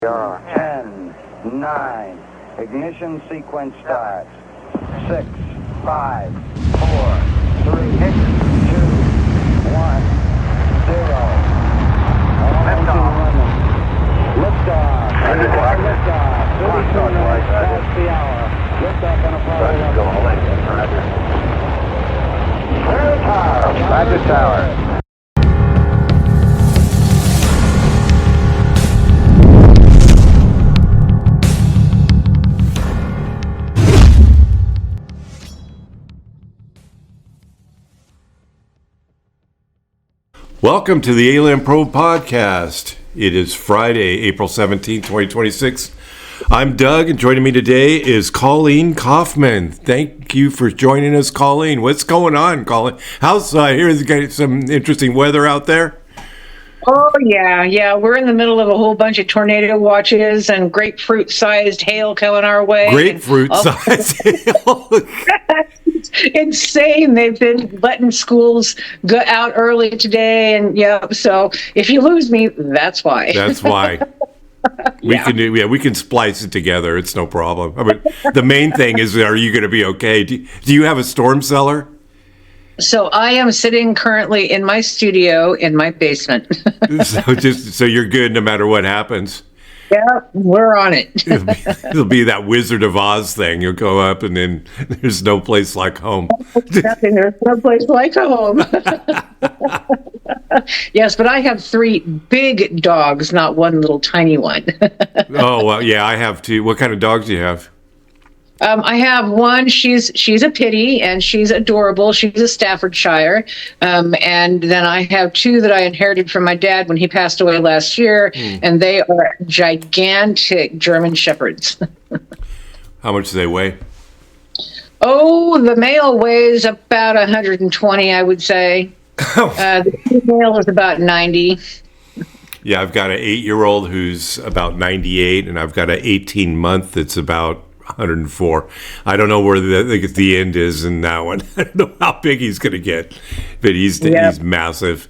10, 9, ignition sequence starts. 6, 5, 4, 3, 2, 1, 0. Liftoff. Liftoff. 32 minutes past the hour. Liftoff on Apollo 11. Roger Tower. Welcome to the Alien Probe Podcast. It is Friday, April 17, 2026. I'm Doug, and joining me today is Colleen Coffman. Thank you for joining us, Colleen. What's going on, Colleen? How's I hear there's got some interesting weather out there? Oh, yeah. We're in the middle of a whole bunch of tornado watches and grapefruit-sized hail coming our way. Grapefruit-sized hail? It's insane. They've been letting schools go out early today, and so if you lose me, that's why. That's why. We can splice it together. It's no problem. I mean, the main thing is, are you going to be okay? Do you have a storm cellar? So I am sitting currently in my studio in my basement. so you're good no matter what happens. Yeah, we're on it. It'll be that Wizard of Oz thing. You'll go up and then there's no place like home. There's no place like home. Yes, but I have 3 big dogs, not one little tiny one. Oh, well, yeah, I have 2. What kind of dogs do you have? I have one. She's a pitty and she's adorable. She's a Staffordshire, and then I have 2 that I inherited from my dad when he passed away last year, and they are gigantic German Shepherds. How much do they weigh? Oh, the male weighs about 120, I would say. The female is about 90. Yeah, I've got an 8-year-old who's about 98, and I've got an 18-month that's about 104. I don't know where the end is in that one. I don't know how big he's going to get, but he's massive.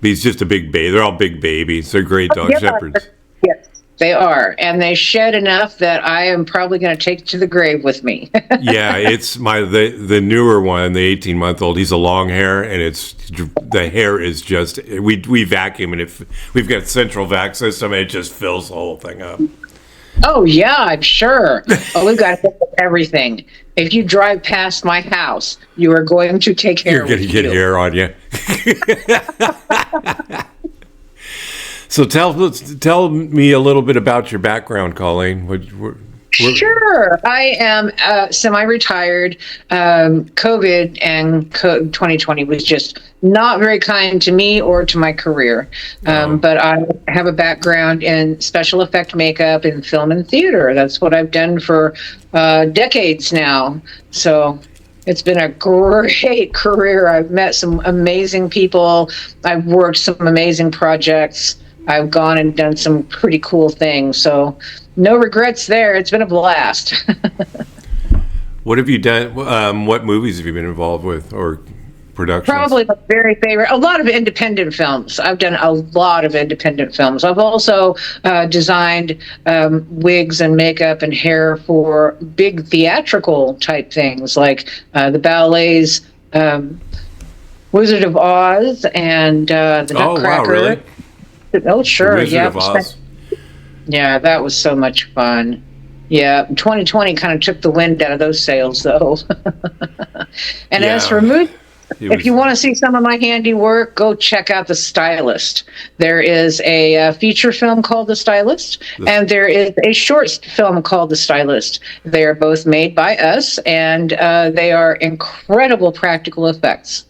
But he's just a big baby. They're all big babies. They're great dog shepherds. Yes, they are, and they shed enough that I am probably going to take to the grave with me. Yeah, it's the newer one, the 18-month-old. He's a long hair, and the hair is just we vacuum, and if we've got central vac system, it just fills the whole thing up. Oh, yeah, I'm sure. Oh, we've got to fix everything. If you drive past my house, you are going to take hair. You're going to get hair on you. So tell me a little bit about your background, Colleen. Sure. I am semi-retired. COVID and 2020 was just not very kind to me or to my career. But I have a background in special effect makeup in film and theater. That's what I've done for decades now. So it's been a great career. I've met some amazing people. I've worked some amazing projects. I've gone and done some pretty cool things. So no regrets there. It's been a blast. What have you done? What movies have you been involved with or productions? Probably my very favorite. A lot of independent films. I've done a lot of independent films. I've also designed wigs and makeup and hair for big theatrical type things like the ballets, Wizard of Oz and the Nutcracker. Oh, wow, really? Oh, sure. The Wizard of Oz. Yeah, that was so much fun. Yeah, 2020 kind of took the wind out of those sails, though. And as for movies, if you want to see some of my handiwork, go check out The Stylist. There is a feature film called The Stylist, and there is a short film called The Stylist. They are both made by us, and they are incredible practical effects.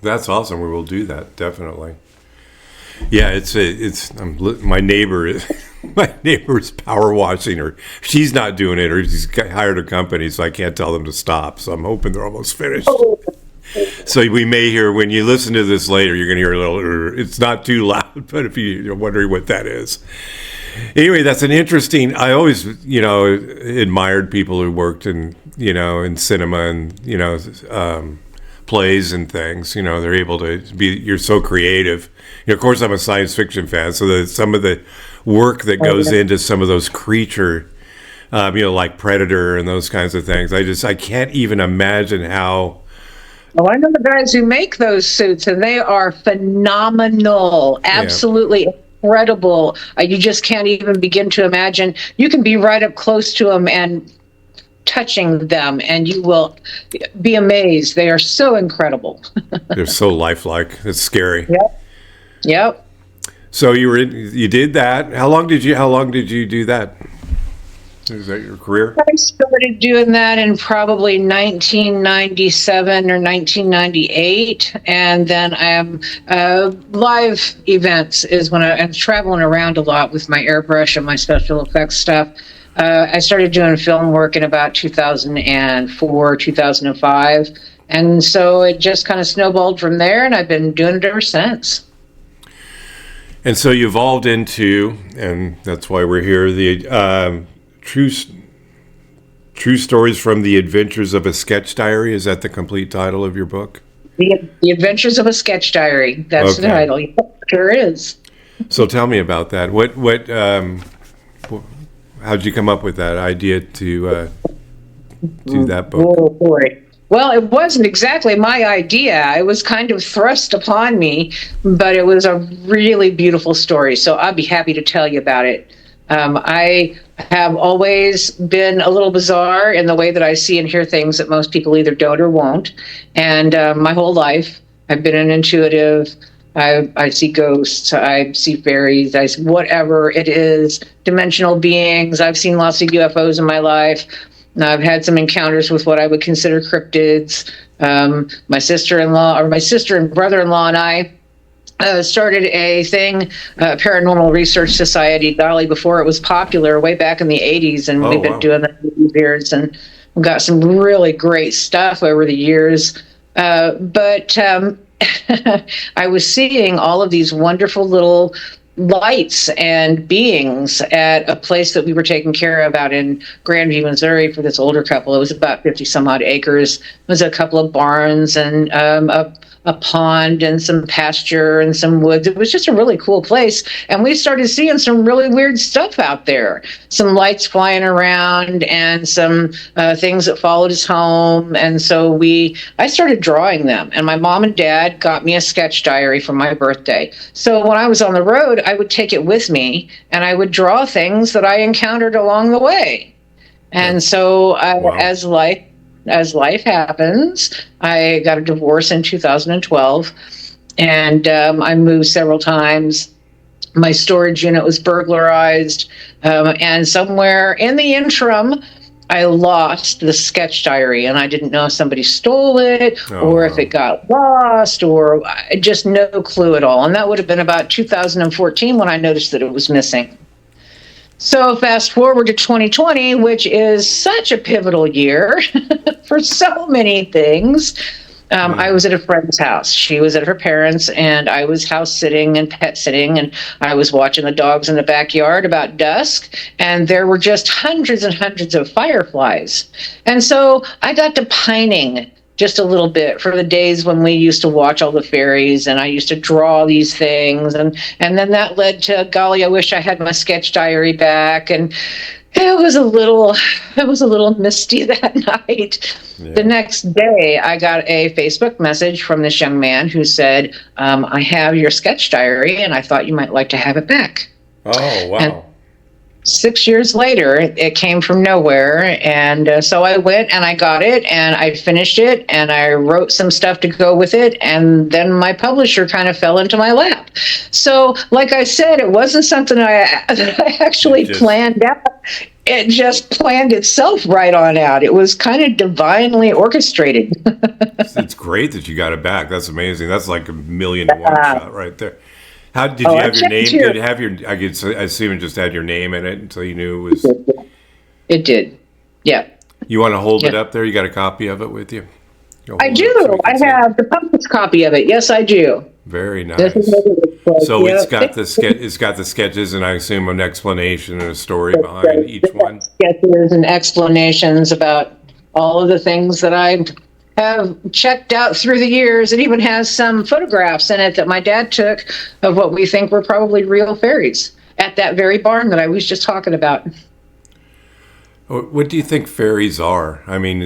That's awesome. We will do that, definitely. Yeah, my neighbor is power washing her. She's not doing it, or she's hired a company, so I can't tell them to stop. So I'm hoping they're almost finished. Oh. So we may hear, when you listen to this later, you're going to hear a little, it's not too loud, but if you're wondering what that is. Anyway, that's an interesting, I always, admired people who worked in cinema and, plays and things. They're able to be, you're so creative. Of course, I'm a science fiction fan, so some of the work that goes into some of those creature, like Predator and those kinds of things. I can't even imagine how. Well, I know the guys who make those suits, and they are phenomenal. Absolutely incredible. You just can't even begin to imagine. You can be right up close to them and touching them, and you will be amazed. They are so incredible. They're so lifelike. It's scary. Yep. So you did that. How long did you do that? Is that your career? I started doing that in probably 1997 or 1998, and then live events is when I'm traveling around a lot with my airbrush and my special effects stuff. I started doing film work in about 2004, 2005, and so it just kind of snowballed from there, and I've been doing it ever since. And so you evolved into, and that's why we're here, the True Stories from the Adventures of a Sketch Diary. Is that the complete title of your book? The Adventures of a Sketch Diary. That's the title. Yep, sure is. So tell me about that. How did you come up with that idea to do that book? Oh, boy. Well, it wasn't exactly my idea. It was kind of thrust upon me, but it was a really beautiful story. So I'd be happy to tell you about it. I have always been a little bizarre in the way that I see and hear things that most people either don't or won't. And my whole life, I've been an intuitive. I see ghosts, I see fairies, I see whatever it is, dimensional beings. I've seen lots of UFOs in my life. I've had some encounters with what I would consider cryptids. My sister and brother-in-law and I started a thing, Paranormal Research Society, Dolly, before it was popular, way back in the 80s, and we've been doing that for years, and we've got some really great stuff over the years. But I was seeing all of these wonderful little lights and beings at a place that we were taking care of out in Grandview, Missouri for this older couple. It was about 50 some odd acres. It was a couple of barns and a pond and some pasture and some woods. It was just a really cool place. And we started seeing some really weird stuff out there. Some lights flying around and some things that followed us home. And so I started drawing them. And my mom and dad got me a sketch diary for my birthday. So when I was on the road, I would take it with me and I would draw things that I encountered along the way. And so as life happens, I got a divorce in 2012, and I moved several times. My storage unit was burglarized, and somewhere in the interim, I lost the sketch diary, and I didn't know if somebody stole it or if it got lost, or just no clue at all. And that would have been about 2014 when I noticed that it was missing. So fast forward to 2020, which is such a pivotal year for so many things. I was at a friend's house. She was at her parents', and I was house sitting and pet sitting, and I was watching the dogs in the backyard about dusk, and there were just hundreds and hundreds of fireflies. And so I got to pining just a little bit for the days when we used to watch all the fairies, and I used to draw these things, and then that led to, golly, I wish I had my sketch diary back. And it was a little misty that night. Yeah. The next day, I got a Facebook message from this young man who said, I have your sketch diary, and I thought you might like to have it back. Oh, wow. And 6 years later, it came from nowhere, and so I went and I got it, and I finished it, and I wrote some stuff to go with it, and then my publisher kind of fell into my lap. So, like I said, it wasn't something that I actually planned out. It just planned itself right on out. It was kind of divinely orchestrated. It's great that you got it back. That's amazing. That's like a million to one shot right there. How did you have your name? Did it have your? I assume it just had your name in it until you knew it was. It did. Yeah. You want to hold it up there? You got a copy of it with you? I do. I have the published copy of it. Yes, I do. Very nice. So it's got the It's got the sketches, and I assume an explanation and a story behind each one. Sketches and explanations about all of the things that I have checked out through the years. It even has some photographs in it that my dad took of what we think were probably real fairies. at that very barn that I was just talking about. What do you think fairies are? I mean,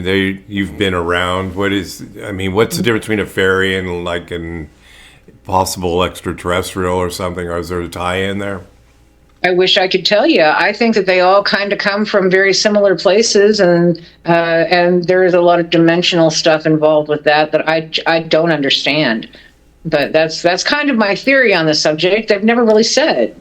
you've been around. What's the difference between a fairy and like an possible extraterrestrial or something? Or is there a tie-in there? I wish I could tell you. I think that they all kind of come from very similar places, and there is a lot of dimensional stuff involved with that I don't understand. But that's kind of my theory on the subject. They've never really said.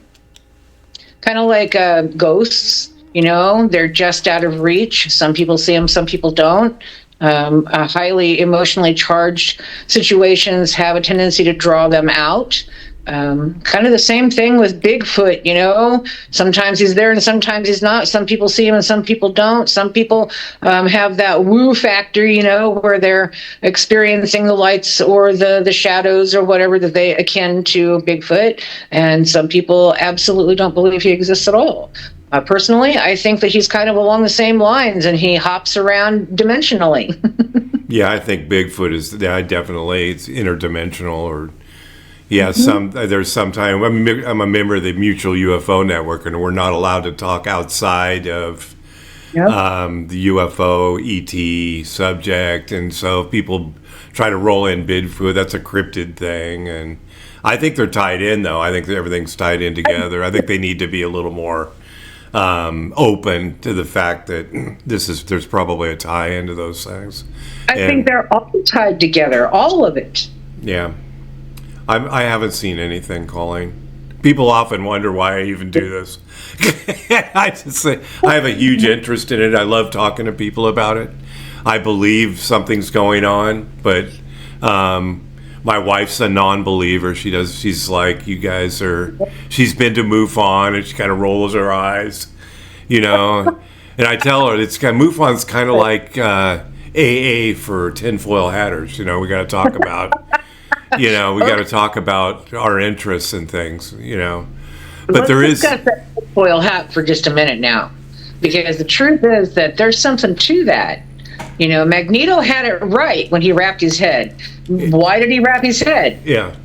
Kind of like ghosts. They're just out of reach. Some people see them, some people don't. Highly emotionally charged situations have a tendency to draw them out. Kind of the same thing with Bigfoot, sometimes he's there and sometimes he's not. Some people see him and some people don't. Some people have that woo factor, where they're experiencing the lights or the shadows or whatever that they akin to Bigfoot. And some people absolutely don't believe he exists at all. Personally, I think that he's kind of along the same lines and he hops around dimensionally. Yeah, I think Bigfoot is definitely it's interdimensional or there's sometimes I'm a member of the Mutual UFO Network and we're not allowed to talk outside of the UFO ET subject, and so people try to roll in Bigfoot. That's a cryptid thing, and I think they're tied in though. I think everything's tied in together. I think they need to be a little more open to the fact that there's probably a tie into those things. I think they're all tied together, all of it. Yeah. I haven't seen anything, Colleen. People often wonder why I even do this. I just say I have a huge interest in it. I love talking to people about it. I believe something's going on, but my wife's a non-believer. She's like, you guys are. She's been to MUFON, and she kind of rolls her eyes, And I tell her MUFON's kind of like AA for tinfoil hatters. We got to talk about. We got to talk about our interests and things. But there is. Let's discuss that tinfoil hat for just a minute now, because the truth is that there's something to that. Magneto had it right when he wrapped his head. Why did he wrap his head? Yeah.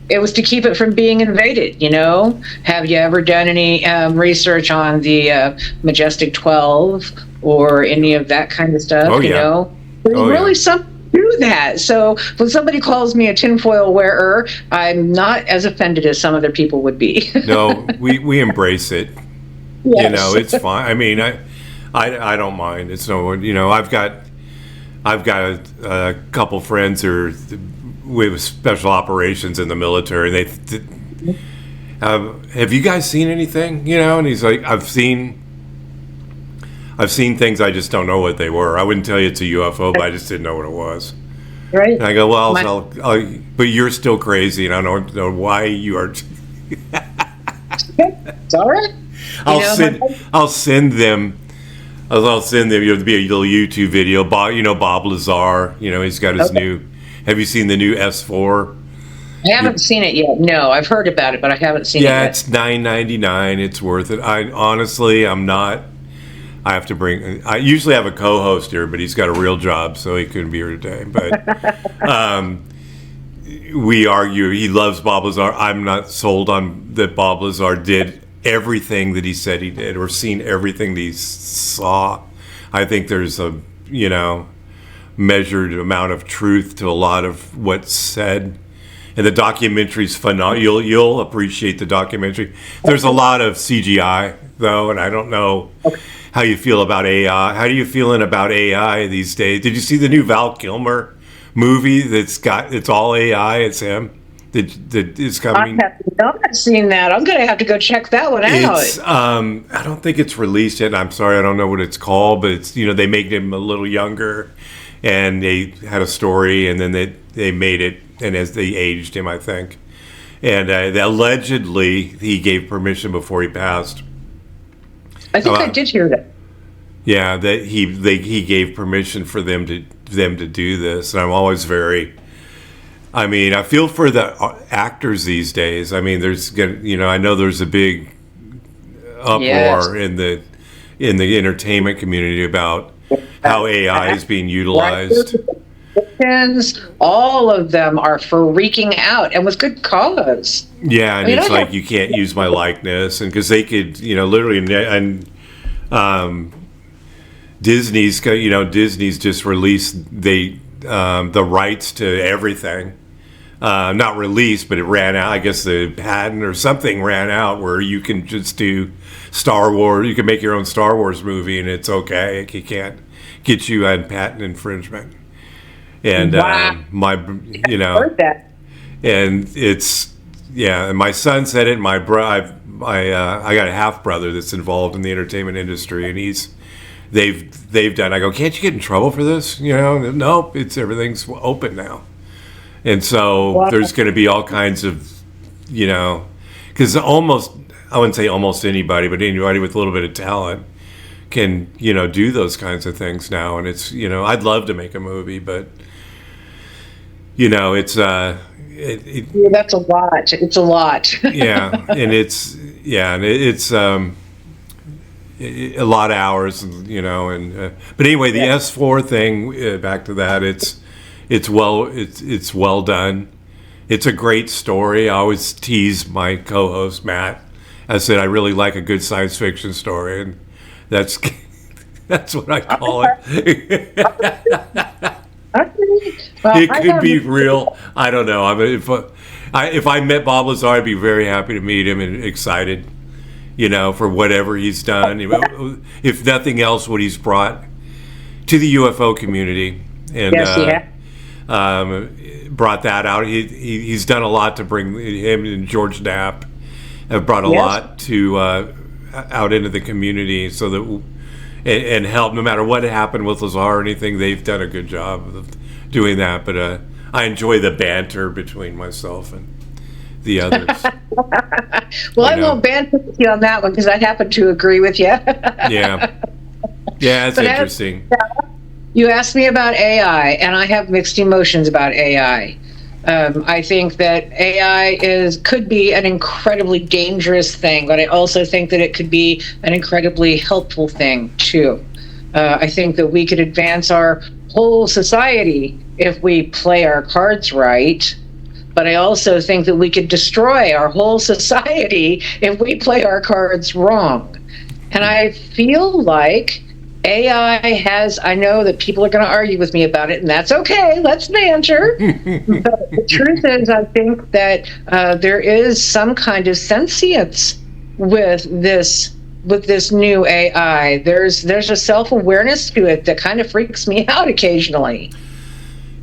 It was to keep it from being invaded, Have you ever done any research on the Majestic 12 or any of that kind of stuff, There's really something to that. So when somebody calls me a tinfoil wearer, I'm not as offended as some other people would be. No, we embrace it. Yes. It's fine. I mean, I don't mind. It's no, I've got a couple friends who are with special operations in the military, and have you guys seen anything? And he's like, I've seen things. I just don't know what they were. I wouldn't tell you it's a UFO, but I just didn't know what it was. Right. And I go, well, but you're still crazy, and I don't know why you are. It's all right. I'll send them. It'll be a little YouTube video. Bob Lazar. He's got his new. Have you seen the new S4? I haven't seen it yet. No, I've heard about it, but I haven't seen it yet. Yeah, it's $9.99. It's worth it. I'm not. I have to bring. I usually have a co-host here, but he's got a real job, so he couldn't be here today. But we argue. He loves Bob Lazar. I'm not sold on that Bob Lazar did everything that he said he did, or seen everything that he saw. I think there's a measured amount of truth to a lot of what's said. And the documentary's phenomenal. You'll appreciate the documentary. There's a lot of CGI though, and I don't know how you feel about AI. How are you feeling about AI these days? Did you see the new Val Kilmer movie? It's all AI. It's him. That is coming. I have not seen that. I'm going to have to go check that one out. I don't think it's released yet. I'm sorry, I don't know what it's called, but it's they made him a little younger, and they had a story, and then they made it, and as they aged him, I think, and allegedly he gave permission before he passed. I think I did hear that. Yeah, that he gave permission for them to do this, and I'm always very. I mean, I feel for the actors these days. I mean, I know there's a big uproar in the entertainment community about how AI is being utilized. corporations, all of them are freaking out, and with good cause. Yeah, and it's like you can't use my likeness, and because they could, literally, and Disney's just released the rights to everything. Not released, but it ran out. I guess the patent or something ran out where you can just do Star Wars. You can make your own Star Wars movie, and it's okay. You can't get you on patent infringement. And wow. Heard that. And it's and my son said it. I got a half brother that's involved in the entertainment industry, and they've done. I go, can't you get in trouble for this? Nope. Everything's open now. And so there's going to be all kinds of, because I wouldn't say almost anybody, but anybody with a little bit of talent can, do those kinds of things now. And it's, I'd love to make a movie, but, it's, that's a lot. It's a lot. yeah. And it's a lot of hours, but anyway, the S4 thing, back to that, it's well done. It's a great story. I always tease my co-host Matt. I said I really like a good science fiction story, and that's what I call it. Well, it could be real. I don't know. I mean, if I met Bob Lazar, I'd be very happy to meet him and excited, for whatever he's done. If nothing else, what he's brought to the UFO community, and yes, he has. Brought that out. He's done a lot to bring him and George Knapp have brought a lot to out into the community, so that and help. No matter what happened with Lazar or anything, they've done a good job of doing that. But I enjoy the banter between myself and the others. Well, I won't banter with you on that one because I happen to agree with you. Yeah, it's interesting. You asked me about AI, and I have mixed emotions about AI. I think that AI could be an incredibly dangerous thing, but I also think that it could be an incredibly helpful thing, too. I think that we could advance our whole society if we play our cards right, but I also think that we could destroy our whole society if we play our cards wrong. And I feel like AI I know that people are going to argue with me about it, and that's okay. Let's banter. But the truth is, I think that there is some kind of sentience with this new AI. There's a self-awareness to it that kind of freaks me out occasionally.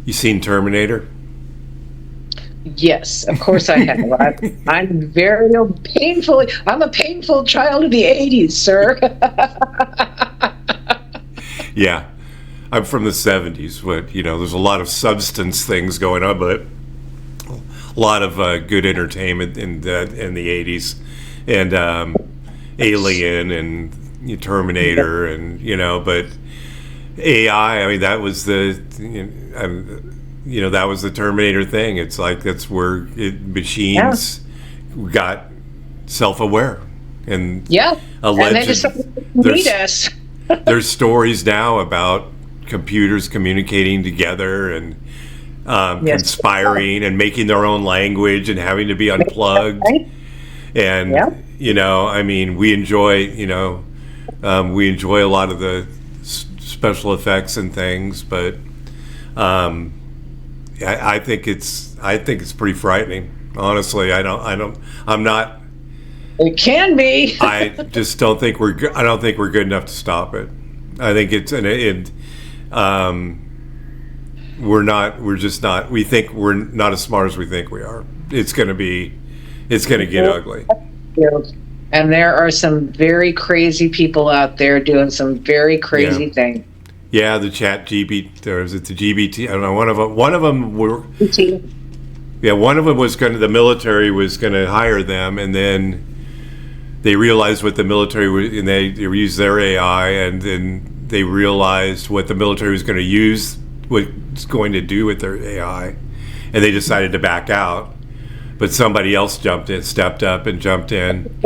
You seen Terminator? Yes, of course I have. I'm a painful child of the 80s, sir. Yeah, I'm from the 70s, but there's a lot of substance things going on, but a lot of good entertainment in the 80s, and Alien and Terminator, and but AI. I mean, that was the that was the Terminator thing. It's like that's where machines got self-aware, and and they decided to need us. There's stories now about computers communicating together and conspiring and making their own language and having to be unplugged. And I mean, we enjoy a lot of the special effects and things, but I think it's pretty frightening. Honestly, I'm not. It can be. I just don't think we're good enough to stop it. I think we're just not. We think we're not as smart as we think we are. It's going to get ugly. And there are some very crazy people out there doing some very crazy things. Yeah, the chat GBT, or is it the GBT? I don't know. One of them were. Yeah, one of them was the military was going to hire them, and then they realized what the military and they used their AI, and then they realized what the military was going to use, what's going to do with their AI, and they decided to back out. But somebody else stepped up and jumped in,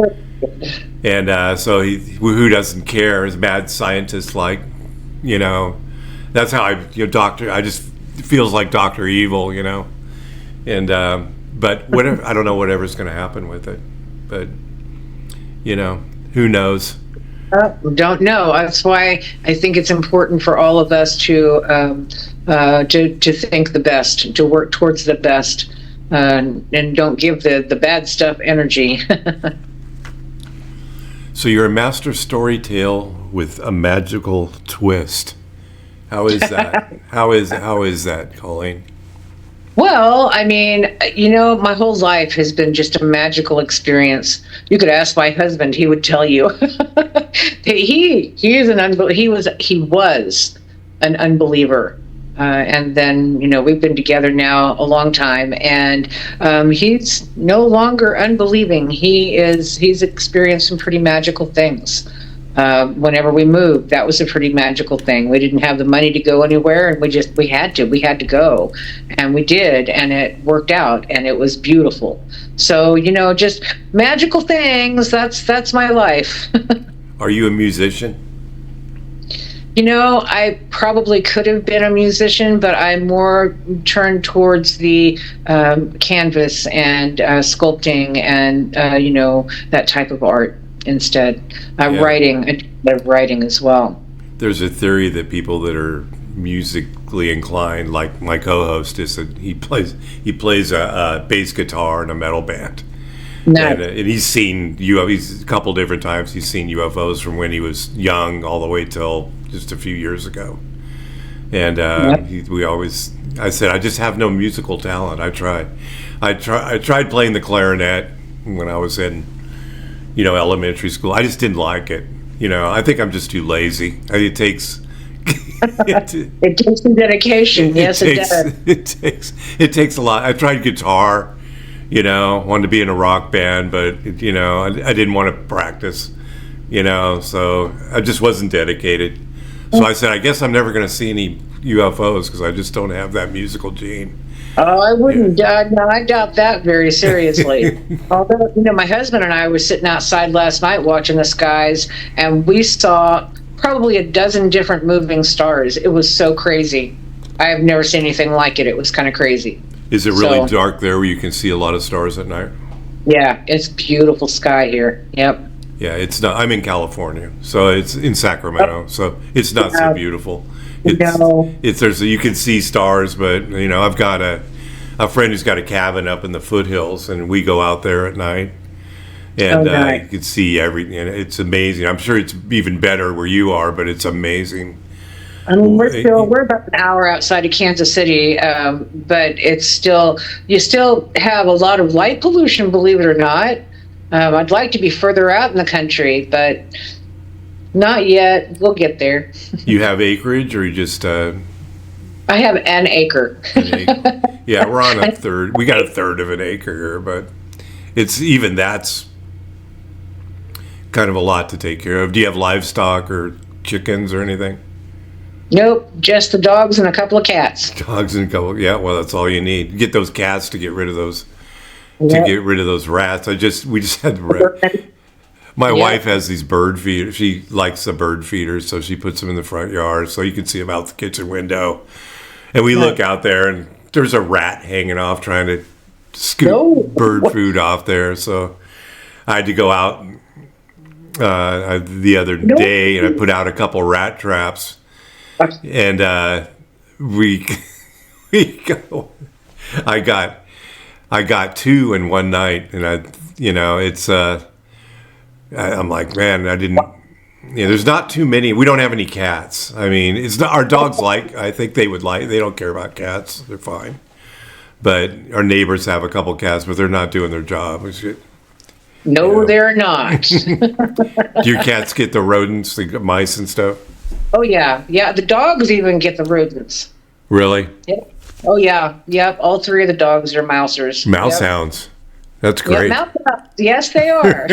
and so who doesn't care? Is mad scientist like, that's how I feels like Dr. Evil, you know. And but whatever, I don't know whatever's going to happen with it. But you know, who knows? Don't know. That's why I think it's important for all of us to think the best, to work towards the best, and don't give the bad stuff energy. So you're a master storyteller with a magical twist. How is that? how is that, Colleen? Well, I mean, you know, my whole life has been just a magical experience. You could ask my husband; he would tell you. he was an unbeliever, and then you know we've been together now a long time, and he's no longer unbelieving. He's experienced some pretty magical things. Whenever we moved, that was a pretty magical thing. We didn't have the money to go anywhere, and we had to go, and we did, and it worked out, and it was beautiful. So you know, just magical things. That's my life. Are you a musician? You know, I probably could have been a musician, but I'm more turned towards the canvas and sculpting and you know, that type of art instead. Writing, I do a bit of writing as well. There's a theory that people that are musically inclined, like my co-host, is that he plays a bass guitar in a metal band. Nice. And he's seen UFOs a couple different times. He's seen UFOs from when he was young all the way till just a few years ago. And I said, I just have no musical talent. I tried playing the clarinet when I was in, you know, elementary school. I just didn't like it. You know, I think I'm just too lazy. It takes it takes some dedication. Yes, it does. It takes a lot. I tried guitar. You know, wanted to be in a rock band, but you know, I didn't want to practice. You know, so I just wasn't dedicated. So I said, I guess I'm never going to see any UFOs because I just don't have that musical gene. Oh, I wouldn't. No, I doubt that very seriously. Although, you know, my husband and I were sitting outside last night watching the skies, and we saw probably a dozen different moving stars. It was so crazy. I have never seen anything like it. It was kind of crazy. Is it really dark there where you can see a lot of stars at night? Yeah, it's beautiful sky here. Yep. Yeah, it's not. I'm in California, so it's in Sacramento, so it's not so beautiful. You can see stars, but you know, I've got a friend who's got a cabin up in the foothills, and we go out there at night, and you can see everything. And it's amazing. I'm sure it's even better where you are, but it's amazing. I mean, we're about an hour outside of Kansas City, but you still have a lot of light pollution, believe it or not. I'd like to be further out in the country, but not yet. We'll get there. You have acreage, or you just? I have an acre. Yeah, we're on a third. We got a third of an acre here, but that's kind of a lot to take care of. Do you have livestock or chickens or anything? Nope, just the dogs and a couple of cats. Dogs and a couple. Yeah, well, that's all you need. Get those cats to get rid of those. Yep. To get rid of those rats. We just had the rat. My wife has these bird feeders. She likes the bird feeders, so she puts them in the front yard so you can see them out the kitchen window. And we look out there, and there's a rat hanging off trying to scoop bird food off there. So I had to go out the other day, and I put out a couple rat traps. And we go. I got two in one night, and I'm like, man, I didn't. There's not too many. We don't have any cats. I mean, it's not our dogs. I think they would like. They don't care about cats. They're fine. But our neighbors have a couple cats, but they're not doing their job. No, they're not. Do your cats get the rodents, the mice and stuff? Oh, yeah. Yeah, the dogs even get the rodents. Really? Yep. Oh, yeah. Yep, all three of the dogs are mousers. Mouse hounds. That's great. Yep, yes, they are.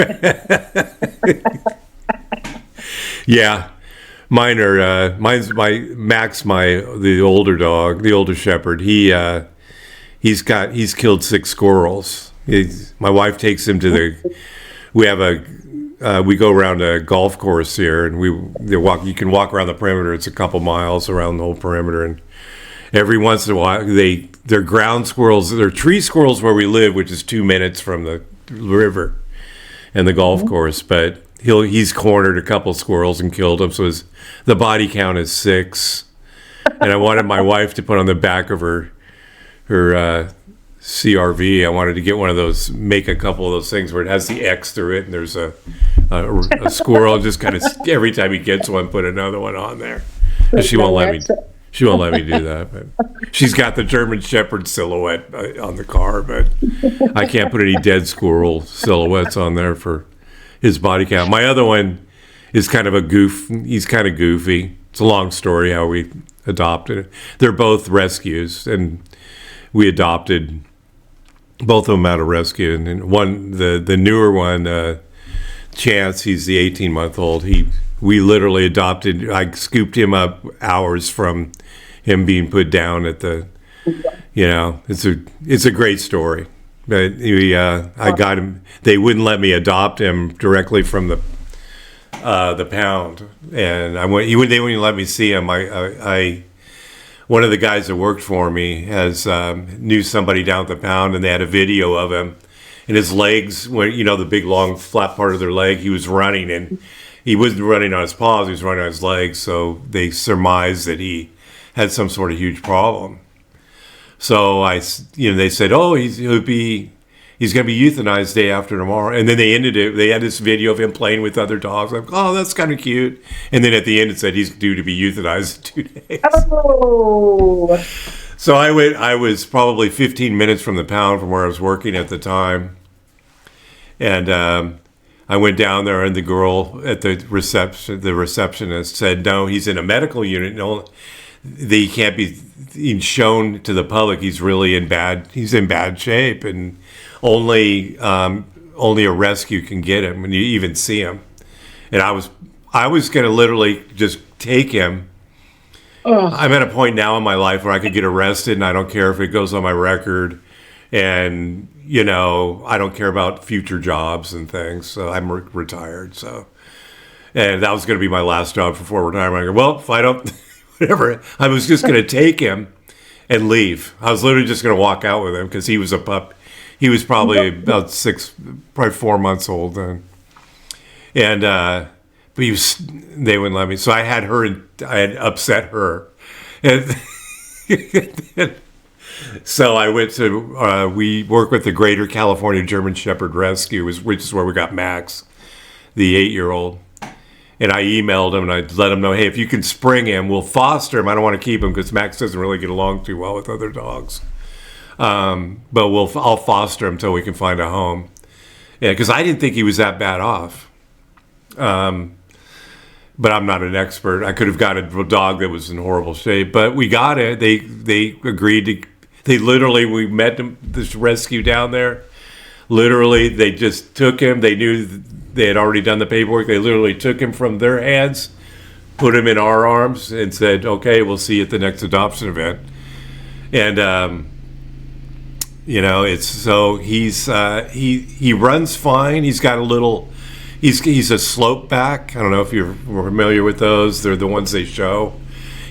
Yeah. Mine's Max, the older dog, the older shepherd. He's killed 6 squirrels. My wife takes him to we go around a golf course here, and you can walk around the perimeter. It's a couple miles around the whole perimeter, every once in a while, they're ground squirrels. They're tree squirrels where we live, which is 2 minutes from the river and the golf course. But he's cornered a couple squirrels and killed them. So the body count is 6. And I wanted my wife to put on the back of her CRV. I wanted to get one of those, make a couple of those things where it has the X through it, and there's a squirrel just kind of every time he gets one, put another one on there. And she won't let me. She won't let me do that. But she's got the German Shepherd silhouette on the car, but I can't put any dead squirrel silhouettes on there for his body count. My other one is kind of a goof. He's kind of goofy. It's a long story how we adopted it. They're both rescues, and we adopted both of them out of rescue. And one, the newer one, Chance, he's the 18-month-old. We literally adopted. I scooped him up hours from him being put down at the. It's a great story. But I got him. They wouldn't let me adopt him directly from the pound, and they wouldn't even let me see him. I one of the guys that worked for me knew somebody down at the pound, and they had a video of him, and his legs, the big long flat part of their leg, he was running, and he wasn't running on his paws, he was running on his legs, so they surmised that he had some sort of huge problem. So they said, oh, he's going to be euthanized day after tomorrow. And then they ended it. They had this video of him playing with other dogs. I'm like, oh, that's kind of cute. And then at the end it said he's due to be euthanized in 2 days. Oh. So I was probably 15 minutes from the pound from where I was working at the time. And I went down there, and the girl at the receptionist said, no, he's in a medical unit. No, they can't be shown to the public. He's really in bad shape, and only a rescue can get him when you even see him. And I was going to literally just take him. Ugh. I'm at a point now in my life where I could get arrested, and I don't care if it goes on my record, and I don't care about future jobs and things. So I'm retired. So, and that was going to be my last job before retirement. I go, well, if I don't, whatever. I was just going to take him and leave. I was literally just going to walk out with him because he was a pup. He was probably about 4 months old then. And but they wouldn't let me. So I had upset her. And so I went to, we work with the Greater California German Shepherd Rescue, which is where we got Max, the 8-year-old. And I emailed him, and I let him know, hey, if you can spring him, we'll foster him. I don't want to keep him because Max doesn't really get along too well with other dogs. But I'll foster him until we can find a home. Yeah, because I didn't think he was that bad off. But I'm not an expert. I could have got a dog that was in horrible shape. But we got it. They agreed to. We met them, this rescue down there. Literally, they just took him. They knew they had already done the paperwork. They literally took him from their hands, put him in our arms, and said, okay, we'll see you at the next adoption event. And, it's so he runs fine. He's got a little, he's a slope back. I don't know if you're familiar with those. They're the ones they show.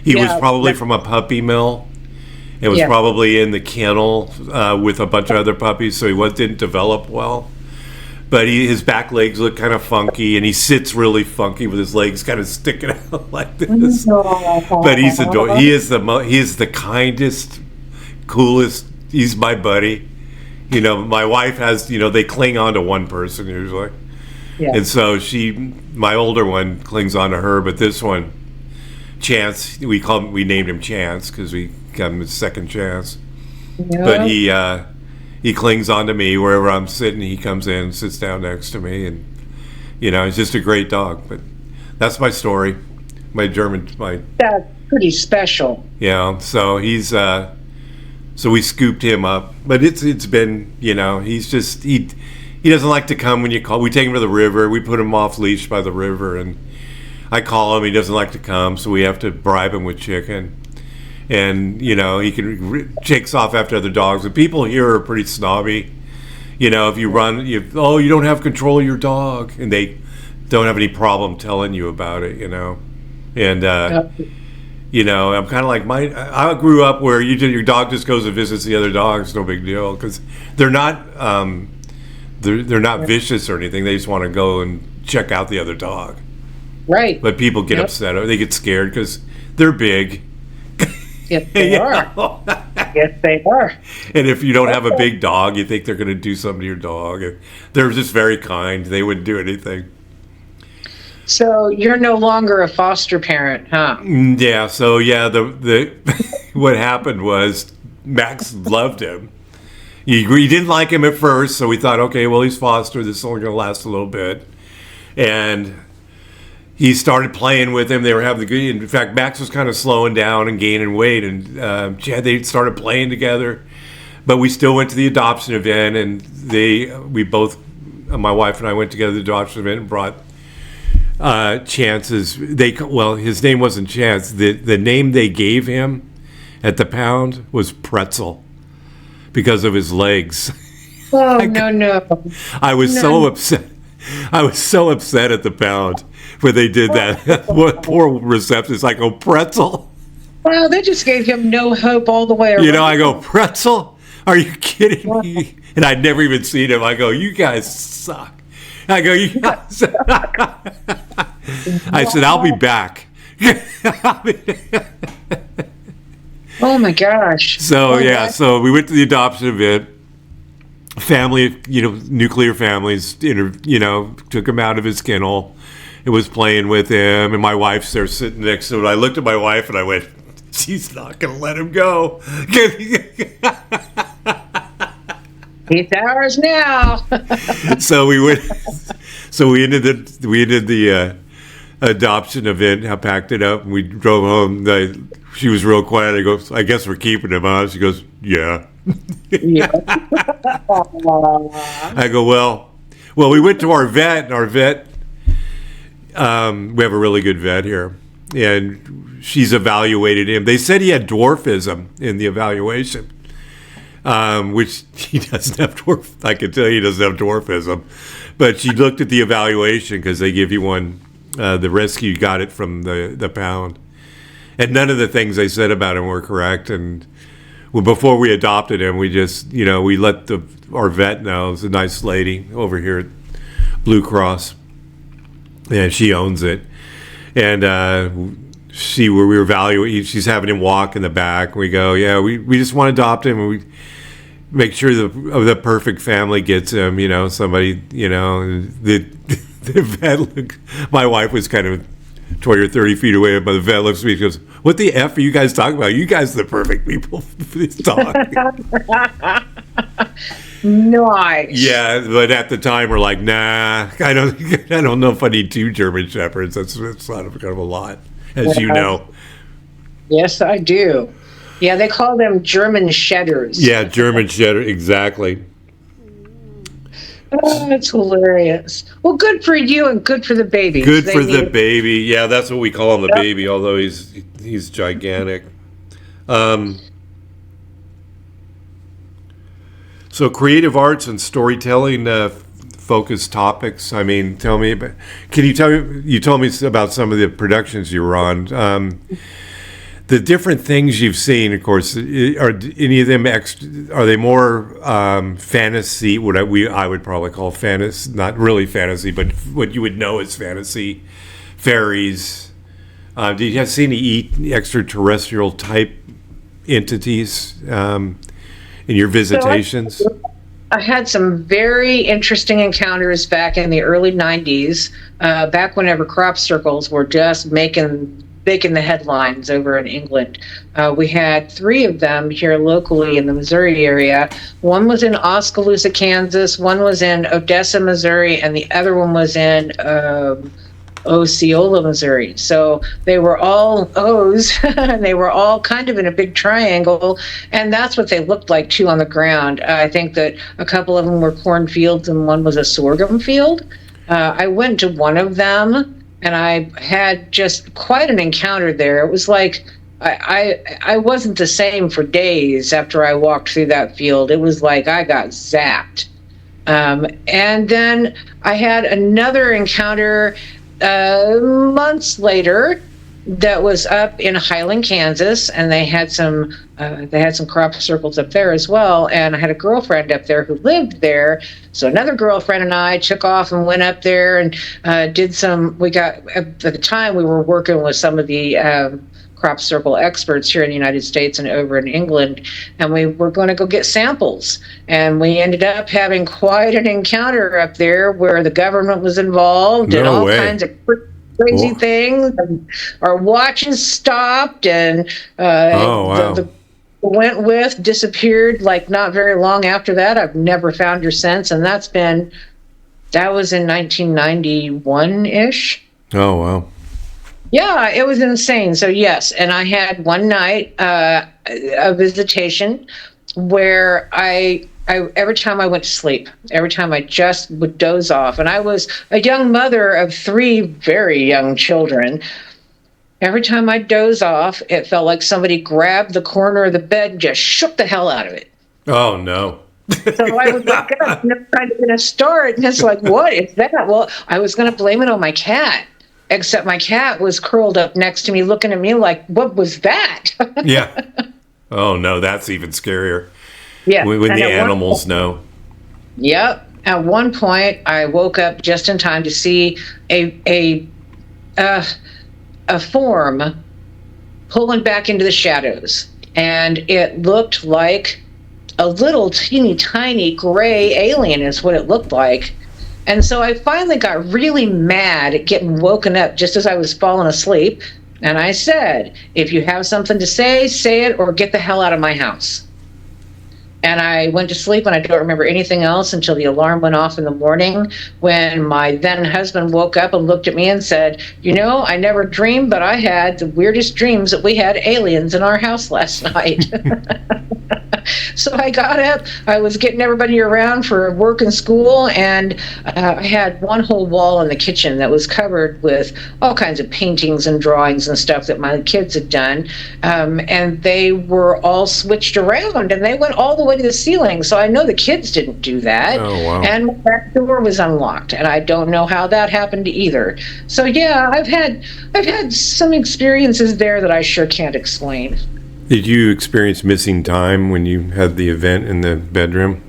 He was probably from a puppy mill. It was probably in the kennel with a bunch of other puppies, so he didn't develop well. But his back legs look kind of funky, and he sits really funky with his legs kind of sticking out like this. But he's adorable. He is the kindest, coolest. He's my buddy. My wife has. They cling on to one person usually, and so my older one clings on to her, but this one, Chance, we named him Chance because we got him his second chance. Yeah. But he clings on to me wherever I'm sitting. He comes in and sits down next to me, and he's just a great dog. But that's my story. That's pretty special. Yeah. So he's so we scooped him up, but it's been he's just he doesn't like to come when you call. We take him to the river. We put him off leash by the river, and I call him. He doesn't like to come, so we have to bribe him with chicken. And, he can chase off after other dogs. And people here are pretty snobby. If you run, you don't have control of your dog. And they don't have any problem telling you about it, And You know, I'm kind of like I grew up where your dog just goes and visits the other dogs, no big deal, because they're not they're not vicious or anything. They just want to go and check out the other dog. Right. But people get upset, or they get scared because they're big. Yes, they are. Yes, they are. And if you don't have a big dog, you think they're going to do something to your dog. And they're just very kind. They wouldn't do anything. So you're no longer a foster parent, huh? Yeah. So yeah, the what happened was Max loved him. He didn't like him at first, so we thought, okay, well, he's foster. This is only going to last a little bit. And he started playing with him. They were having the good. In fact, Max was kind of slowing down and gaining weight, and they started playing together. But we still went to the adoption event, and we both, my wife and I, went together to the adoption event and brought Chance's. His name wasn't Chance. The name they gave him at the pound was Pretzel because of his legs. Oh no! I was so upset. I was so upset at the pound when they did that. What poor receptionist! I go, Pretzel. Well, they just gave him no hope all the way around. You know, I go, Pretzel? Are you kidding me? And I'd never even seen him. I go, you guys suck. I go, you guys. I said, I'll be back. Oh my gosh. So so we went to the adoption event. Family, nuclear families, took him out of his kennel. It was playing with him, and my wife's there sitting next to him. I looked at my wife and I went, she's not going to let him go. He's ours now. So we went. So we ended the adoption event. I packed it up and we drove home. She was real quiet. I go, I guess we're keeping him, huh? She goes, yeah. Yeah. I go, well, we went to our vet, and our vet, we have a really good vet here, and she's evaluated him. They said he had dwarfism in the evaluation, which he doesn't have I can tell you he doesn't have dwarfism. But she looked at the evaluation because they give you one, the rescue got it from the pound. And none of the things they said about him were correct. And before we adopted him, we just, we let our vet know. It's a nice lady over here at Blue Cross. And she owns it. And we were evaluating, she's having him walk in the back. We go, yeah, we just want to adopt him. And we make sure the perfect family gets him, somebody, the vet, my wife was kind of 20 or 30 feet away, but the vet looks at me and goes, what the F are you guys talking about? You guys are the perfect people for this dog. Nice. Yeah, but at the time we're like, nah, I don't know if I need 2 German Shepherds. That's kind of a lot, as you know. Yes, I do. Yeah, they call them German Shedders. Yeah, German Shedder, exactly. Oh, that's hilarious. Well, good for you and good for the baby. Good for the baby. Yeah, that's what we call him, the baby, although he's gigantic. So creative arts and storytelling focused topics. I mean, you told me about some of the productions you were on. The different things you've seen, of course, are any of them are they more fantasy? What I would probably call fantasy, not really fantasy, but what you would know as fantasy, fairies. Did you see any extraterrestrial type entities in your visitations? I had some very interesting encounters back in the early 90s, back whenever crop circles were just making the headlines over in England. We had 3 of them here locally in the Missouri area. One was in Oskaloosa, Kansas, one was in Odessa, Missouri, and the other one was in Osceola, Missouri. So they were all O's, and they were all kind of in a big triangle, and that's what they looked like too on the ground. I think that a couple of them were cornfields and one was a sorghum field. I went to one of them, and I had just quite an encounter there. It was like I wasn't the same for days after I walked through that field. It was like I got zapped. And then I had another encounter months later that was up in Highland, Kansas, and they had some crop circles up there as well. And I had a girlfriend up there who lived there. So another girlfriend and I took off and went up there and did some. We got at the time we were working with some of the crop circle experts here in the United States and over in England, and we were going to go get samples. And we ended up having quite an encounter up there where the government was involved and all kinds of crazy things. And our watches stopped, and the went with disappeared like not very long after that. I've never found her since, and that was in 1991-ish. Oh, wow. Yeah, it was insane. So yes, and I had one night a visitation where I every time I went to sleep, every time I just would doze off, and I was a young mother of 3 very young children. Every time I doze off, it felt like somebody grabbed the corner of the bed and just shook the hell out of it. Oh no. So I would wake up and I'm kind of going to start, and it's like, what is that? Well, I was going to blame it on my cat. Except my cat was curled up next to me looking at me like, what was that? Yeah. Oh, no, that's even scarier. Yeah. When the animals know. Yep. At one point, I woke up just in time to see a form pulling back into the shadows. And it looked like a little teeny tiny gray alien is what it looked like. And so I finally got really mad at getting woken up just as I was falling asleep. And I said, if you have something to say it, or get the hell out of my house. And I went to sleep, and I don't remember anything else until the alarm went off in the morning, when my then husband woke up and looked at me and said, I never dreamed, but I had the weirdest dreams that we had aliens in our house last night. So I got up, I was getting everybody around for work and school, and I had one whole wall in the kitchen that was covered with all kinds of paintings and drawings and stuff that my kids had done, and they were all switched around, and they went all the way to the ceiling, so I know the kids didn't do that. Oh, wow. And my back door was unlocked, and I don't know how that happened either. So yeah, I've had some experiences there that I sure can't explain. Did you experience missing time when you had the event in the bedroom?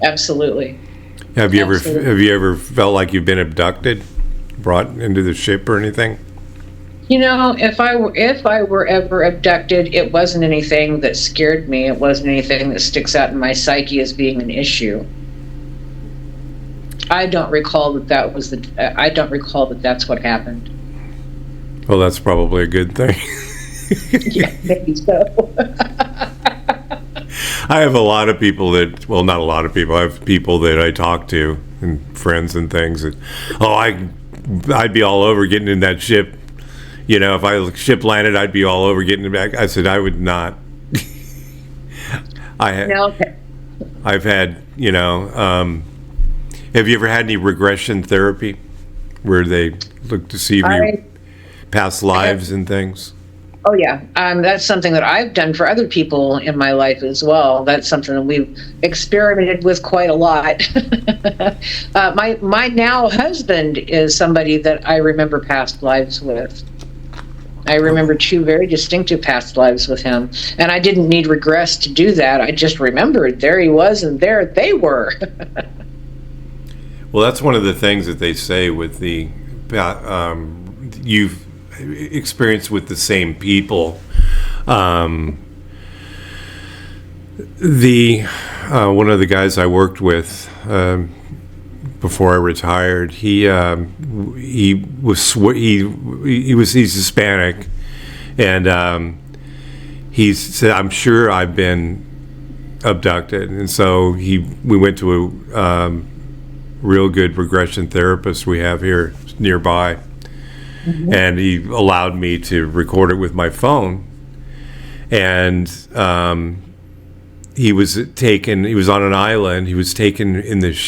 Absolutely. Have you ever felt like you've been abducted, brought into the ship or anything? If I were ever abducted, it wasn't anything that scared me. It wasn't anything that sticks out in my psyche as being an issue. I don't recall that that's what happened. Well, that's probably a good thing. Yeah, maybe so. I have a lot of people that, well, not a lot of people, I have people that I talk to and friends and things that, I'd be all over getting in that ship. If ship landed, I'd be all over getting it back. I said, I would not. I've had, have you ever had any regression therapy where they look to see past lives and things? Oh, yeah. That's something that I've done for other people in my life as well. That's something that we've experimented with quite a lot. My now husband is somebody that I remember past lives with. I remember 2 very distinctive past lives with him. And I didn't need regress to do that. I just remembered there he was and there they were. Well, that's one of the things that they say with the you've experienced with the same people. One of the guys I worked with before I retired, he's Hispanic, and he said, "I'm sure I've been abducted," and so we went to a real good regression therapist we have here nearby. Mm-hmm. And he allowed me to record it with my phone. And he was on an island. He was taken in this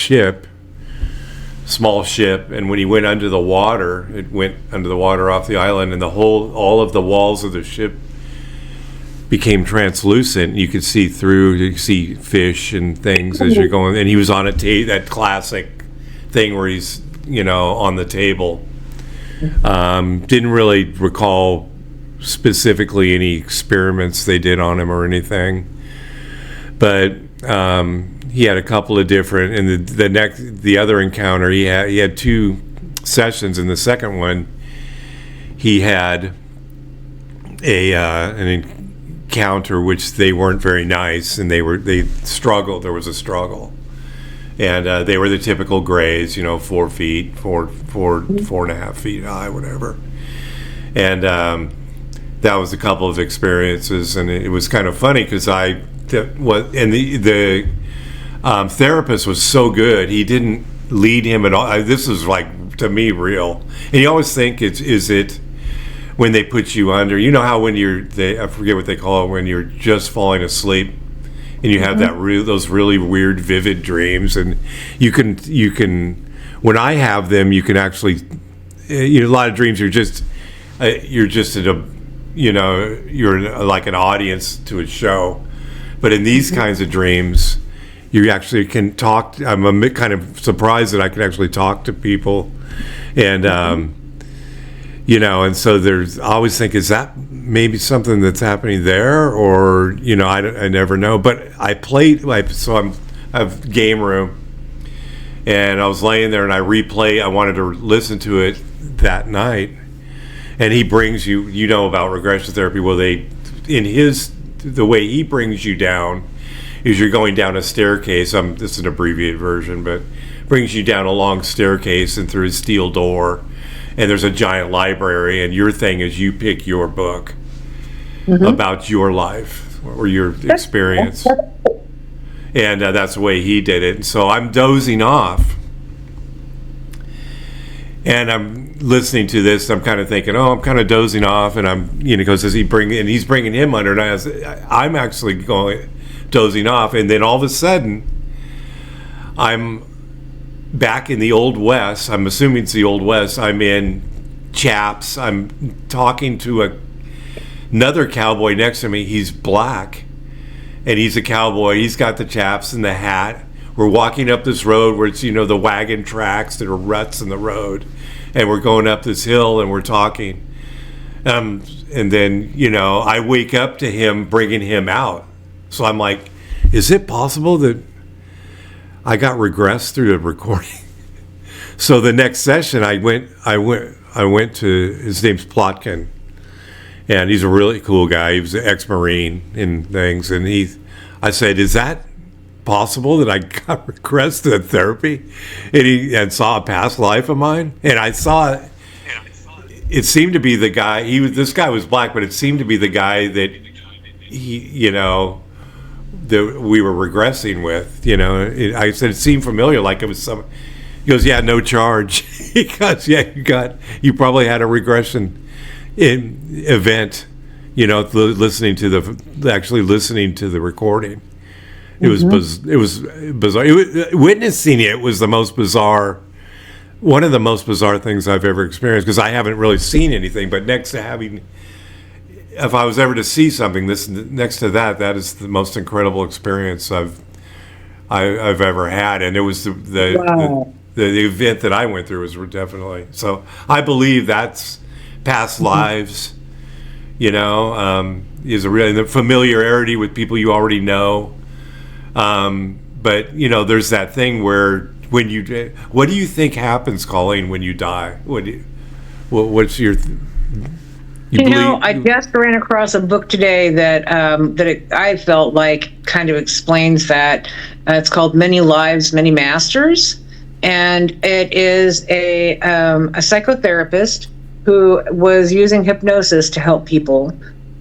small ship. And when he went under the water, it went under the water off the island, and all of the walls of the ship became translucent. You could see through, you could see fish and things as you're going. And he was on that classic thing where he's, on the table. Didn't really recall specifically any experiments they did on him or anything, but he had a couple of different. And the other encounter, he had 2 sessions. In the second one, he had an encounter which they weren't very nice, and they struggled. There was a struggle, and they were the typical grays, 4 feet, 4.5 feet high, whatever. And that was a couple of experiences, and it was kind of funny because the therapist was so good. He didn't lead him at all. This is like, to me, real. And you always think is it when they put you under, how when I forget what they call it, when you're just falling asleep and you have those really weird, vivid dreams, and you can when I have them, you can actually, a lot of dreams you're just at a, you're like an audience to a show, but in these kinds of dreams, you actually can talk. I'm kind of surprised that I can actually talk to people, and and so I always think, is that maybe something that's happening there, or I never know. But I have game room, and I was laying there and I wanted to listen to it that night, and he brings you, about regression therapy. Well, the way he brings you down is you're going down a staircase. This is an abbreviated version, but brings you down a long staircase and through a steel door, and there's a giant library, and your thing is you pick your book about your life or your experience, and that's the way he did it. And so I'm dozing off, and I'm listening to this. I'm kind of thinking, I'm kind of dozing off, and I'm, because he's bringing him under, and I'm actually dozing off, and then all of a sudden, I'm back in the Old West. I'm assuming it's the Old West. I'm in chaps. I'm talking to another cowboy next to me. He's black, and he's a cowboy. He's got the chaps and the hat. We're walking up this road where it's, the wagon tracks that are ruts in the road, and we're going up this hill and we're talking. And then, I wake up to him bringing him out. So I'm like, is it possible that I got regressed through the recording? So the next session, I went to, his name's Plotkin, and he's a really cool guy. He was an ex-Marine and things, and I said, is that possible that I got regressed to therapy? And saw a past life of mine, and I saw it. It seemed to be the guy. This guy was black, but it seemed to be the guy that that we were regressing with. I said it seemed familiar, like it was some. He goes, yeah, no charge. He goes, yeah, you probably had a regression event. Listening to the recording. It was bizarre. Witnessing it was the most bizarre. One of the most bizarre things I've ever experienced, because I haven't really seen anything. But next to having, if I was ever to see something, next to that is the most incredible experience I've ever had. And it was the event that I went through was definitely. So I believe that's past lives. Is a real, the familiarity with people you already know. But there's that thing where what do you think happens, Colleen, when you die? What's your I just ran across a book today that I felt like kind of explains that. It's called Many Lives, Many Masters, and it is a psychotherapist who was using hypnosis to help people.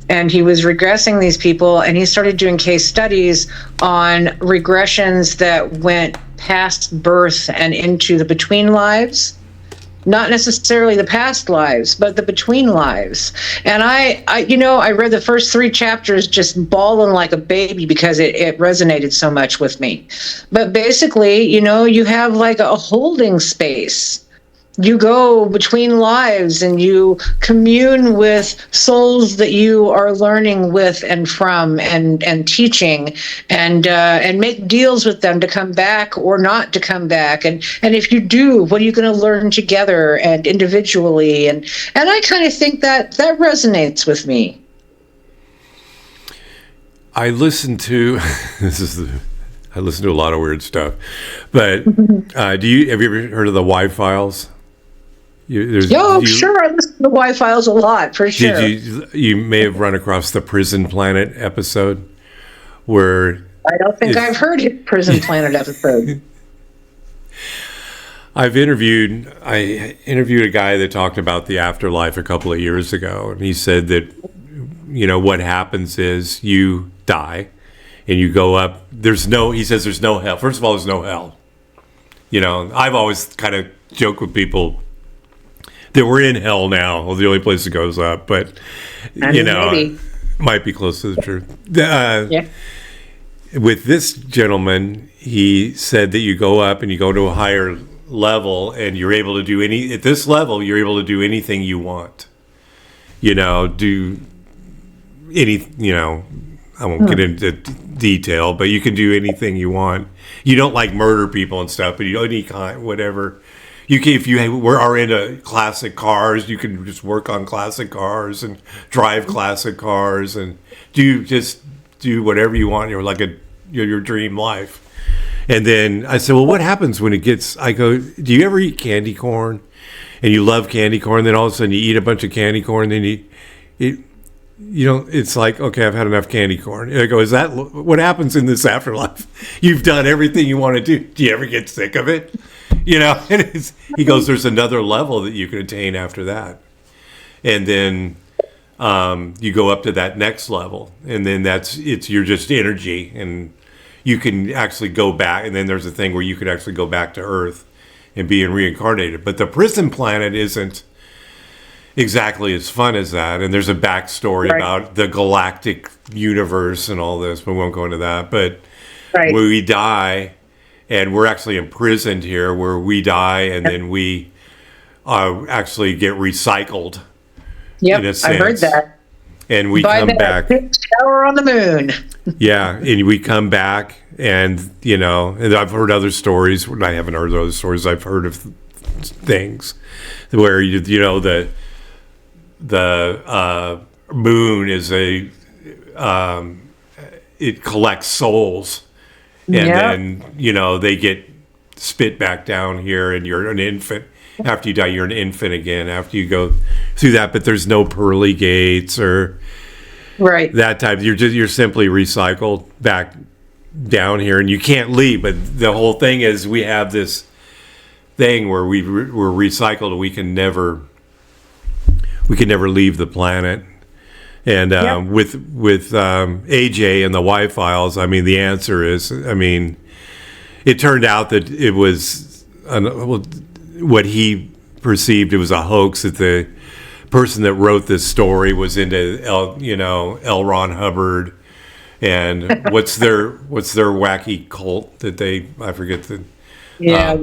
And he was regressing these people, and he started doing case studies on regressions that went past birth and into the between lives. Not necessarily the past lives, but the between lives. And I read the first 3 chapters just bawling like a baby because it resonated so much with me. But basically, you have like a holding space you go between lives and you commune with souls that you are learning with and from and teaching and make deals with them to come back or not to come back. And if you do, what are you going to learn together and individually? And I kind of think that resonates with me. I listen to I listen to a lot of weird stuff, but have you ever heard of the Y-Files? Sure. I listen to the Y-Files a lot, for sure. You may have run across the Prison Planet episode where I don't think I've heard his Prison Planet episode. I interviewed a guy that talked about the afterlife a couple of years ago, and he said that what happens is you die and you go up. He says there's no hell. First of all, there's no hell. I've always kind of joked with people that we're in hell now. Well, the only place it goes up, but maybe. Might be close to the truth. Yeah. With this gentleman, he said that you go up and you go to a higher level, and you're able to do at this level, you're able to do anything you want. Do any. I won't get into detail, but you can do anything you want. You don't like murder people and stuff, but any kind, whatever. You can, if you are into classic cars, you can just work on classic cars and drive classic cars and do whatever you want. You're like your dream life. And then I said, well, what happens when I go, do you ever eat candy corn? And you love candy corn, then all of a sudden you eat a bunch of candy corn, then it's like, okay, I've had enough candy corn. And I go, is that what happens in this afterlife? You've done everything you want to do. Do you ever get sick of it? And he goes, there's another level that you can attain after that. And then you go up to that next level. And then you're just energy. And you can actually go back. And then there's a thing where you could actually go back to Earth and be reincarnated. But the Prison Planet isn't exactly as fun as that. And there's a backstory about the galactic universe and all this, but we won't go into that. But when we die, and we're actually imprisoned here, where we die and then we actually get recycled. Yep, I heard that. And we come back. Shower on the moon. Yeah, and we come back, and and I've heard other stories. I haven't heard other stories. I've heard of things where the moon is it collects souls. And then, they get spit back down here, and you're an infant. After you die, you're an infant again after you go through that. But there's no pearly gates or that type. You're simply recycled back down here, and you can't leave. But the whole thing is we have this thing where we're recycled, and we can never leave the planet. And with AJ and the Y-Files, the answer is, it turned out that it was what he perceived. It was a hoax, that the person that wrote this story was into L. Ron Hubbard, and what's their wacky cult that I forget the. Yeah.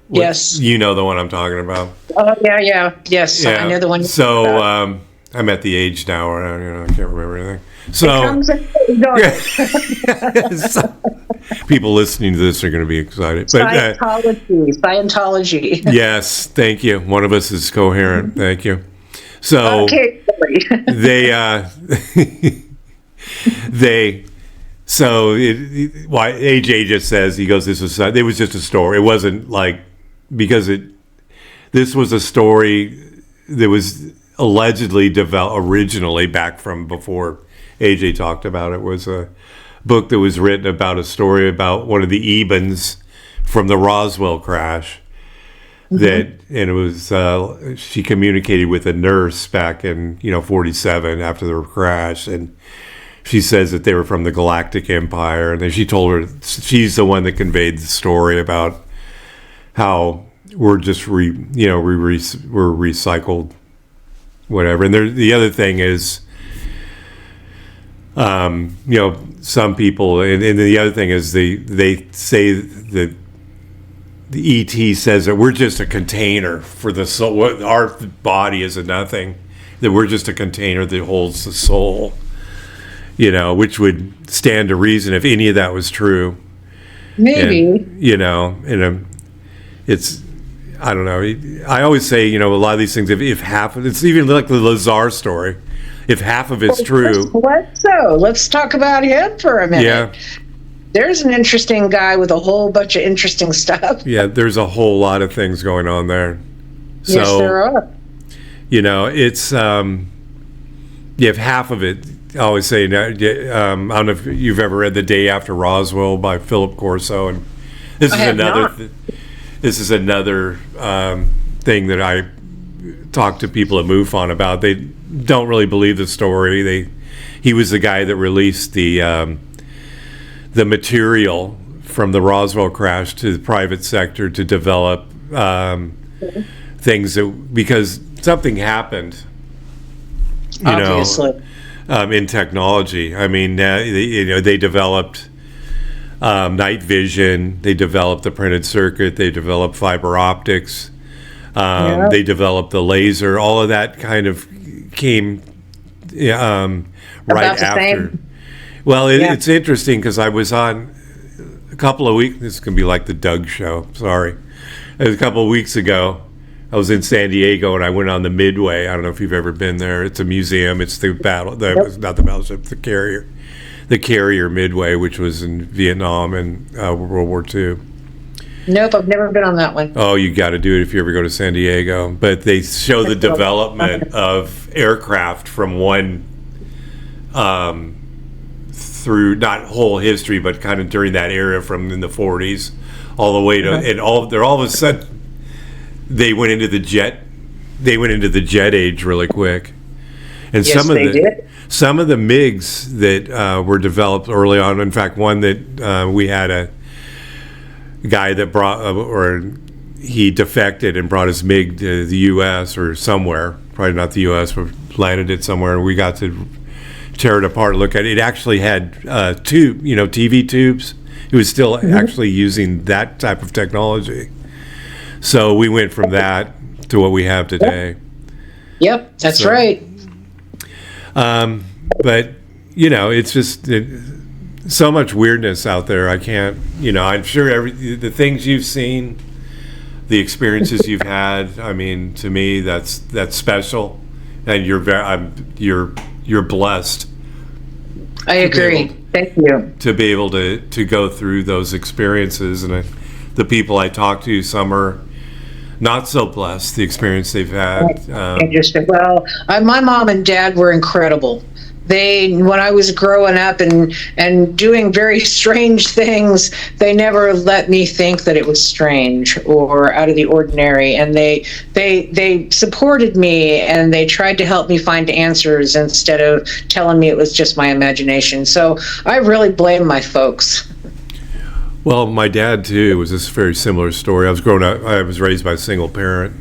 Yes. You know the one I'm talking about. Oh yeah. Yes, yeah. I know the one. So. I'm at the age now where I can't remember anything. So, people listening to this are going to be excited. But, Scientology. Yes, thank you. One of us is coherent. Thank you. So okay. Why AJ just says, he goes, it was just a story. It wasn't like, this was a story that was allegedly developed originally back from before AJ talked about it. Was a book that was written about a story about one of the Ebens from the Roswell crash. And it was she communicated with a nurse back in 47 after the crash, and she says that they were from the Galactic Empire, and then she told her she's the one that conveyed the story about how we're just we're recycled. Whatever. And the other thing is, some people, and the other thing is they say that the ET says that we're just a container for the soul. Our body is a nothing. That we're just a container that holds the soul. You know, which would stand to reason if any of that was true. Maybe. And, you know, it's, I don't know. I always say, you know, a lot of these things, if half of it's even like the Lazar story, if half of it's true. Let's talk about him for a minute. Yeah. There's an interesting guy with a whole bunch of interesting stuff. Yeah, there's a whole lot of things going on there. So, yes, there are. You know, it's, if half of it, I always say, I don't know if you've ever read The Day After Roswell by Philip Corso, and this is another thing that I talk to people at MUFON about. They don't really believe the story. He was the guy that released the material from the Roswell crash to the private sector to develop things because something happened. Obviously. In technology. I mean, they developed night vision, they developed the printed circuit, they developed fiber optics, they developed the laser. All of that kind of came right after. Well, it's interesting because I was on a couple of weeks. This is going to be like the Doug show. Sorry. It was a couple of weeks ago. I was in San Diego and I went on the Midway. I don't know if you've ever been there. It's a museum. It's the not the battleship, the carrier Midway, which was in Vietnam and World War II. Nope, I've never been on that one. Oh, you got to do it if you ever go to San Diego. But they show the development of aircraft from one through not whole history, but kind of during that era from in the 40s all the way to and all of a sudden. They went into the jet age really quick, and yes, some of the MiGs that were developed early on. In fact, one that we had a guy that brought or he defected and brought his MiG to the U.S. or somewhere, probably not the U.S., but landed it somewhere, and we got to tear it apart and look at it. It actually had TV tubes. It was still actually using that type of technology. So we went from that to what we have today. Yep, that's right. But, it's just so much weirdness out there. I can't, I'm sure the things you've seen, the experiences you've had, I mean, to me, that's special. And you're blessed. I agree. Thank you. To be able to go through those experiences. And the people I talk to, some are not so blessed, the experience they've had. Interesting. Well, my mom and dad were incredible. When I was growing up and doing very strange things, they never let me think that it was strange or out of the ordinary. And they supported me and they tried to help me find answers instead of telling me it was just my imagination. So I really blame my folks. Well, my dad too was this very similar story. I was raised by a single parent,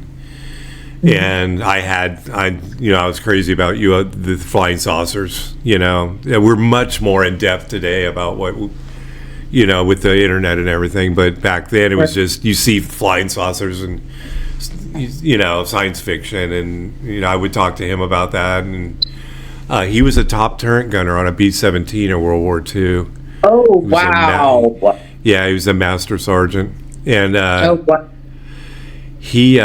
and I was crazy about the flying saucers. We're much more in depth today about what with the internet and everything. But back then it was just you see flying saucers and science fiction, and I would talk to him about that. And he was a top turret gunner on a B-17 in World War II. Oh wow! Yeah, he was a master sergeant, and he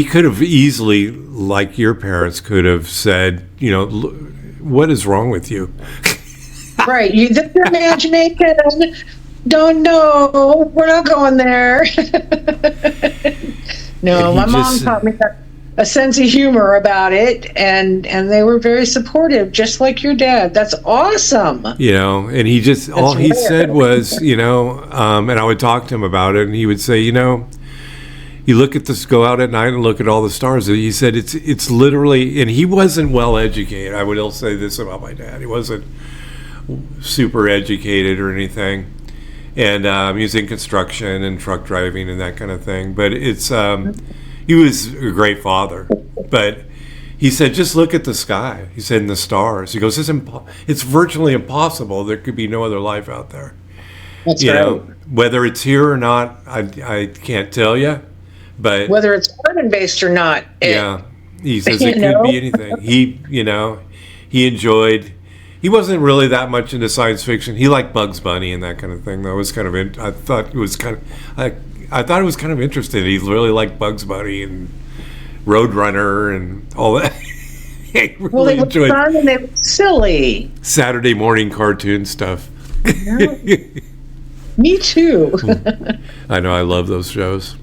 could have easily, like your parents could have said, what is wrong with you? Right, your imagination. Don't know. We're not going there. No, my mom taught me a sense of humor about it, and they were very supportive, just like your dad. That's awesome. And he just all he said was, and I would talk to him about it, and he would say, you look at this, go out at night and look at all the stars. And he said it's literally, and he wasn't well educated. I would say this about my dad: he wasn't super educated or anything, and he was in construction and truck driving and that kind of thing. But it's he was a great father, but he said, just look at the sky. He said, and the stars. He goes, it's virtually impossible. There could be no other life out there. That's you right. know, whether it's here or not, I can't tell you. But Whether it's carbon-based or not. yeah, he says you it could know? be anything. He enjoyed. He wasn't really that much into science fiction. He liked Bugs Bunny and that kind of thing. That was kind of. I thought it was kind of. I thought it was kind of interesting. He really liked Bugs Bunny and Roadrunner and all that. He really Well, they were enjoyed fun and they were silly. Saturday morning cartoon stuff. Me too. I know. I love those shows.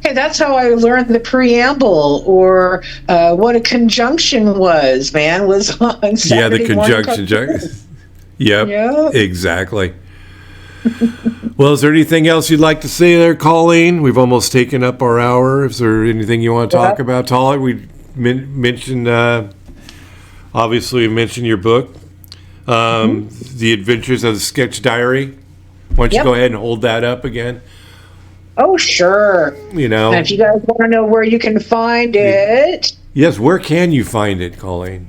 Hey, that's how I learned the preamble or what a conjunction was, man, was on Saturday The morning conjunction. cartoons. Yep. Yeah. Exactly. Well, is there anything else you'd like to say there, Colleen? We've almost taken up our hour. Is there anything you want to talk about, Tala? We mentioned, obviously, we mentioned your book, The Adventures of the Sketch Diary. Why don't you go ahead and hold that up again? Oh, sure. You know. And if you guys want to know where you can find it, Yes, where can you find it, Colleen?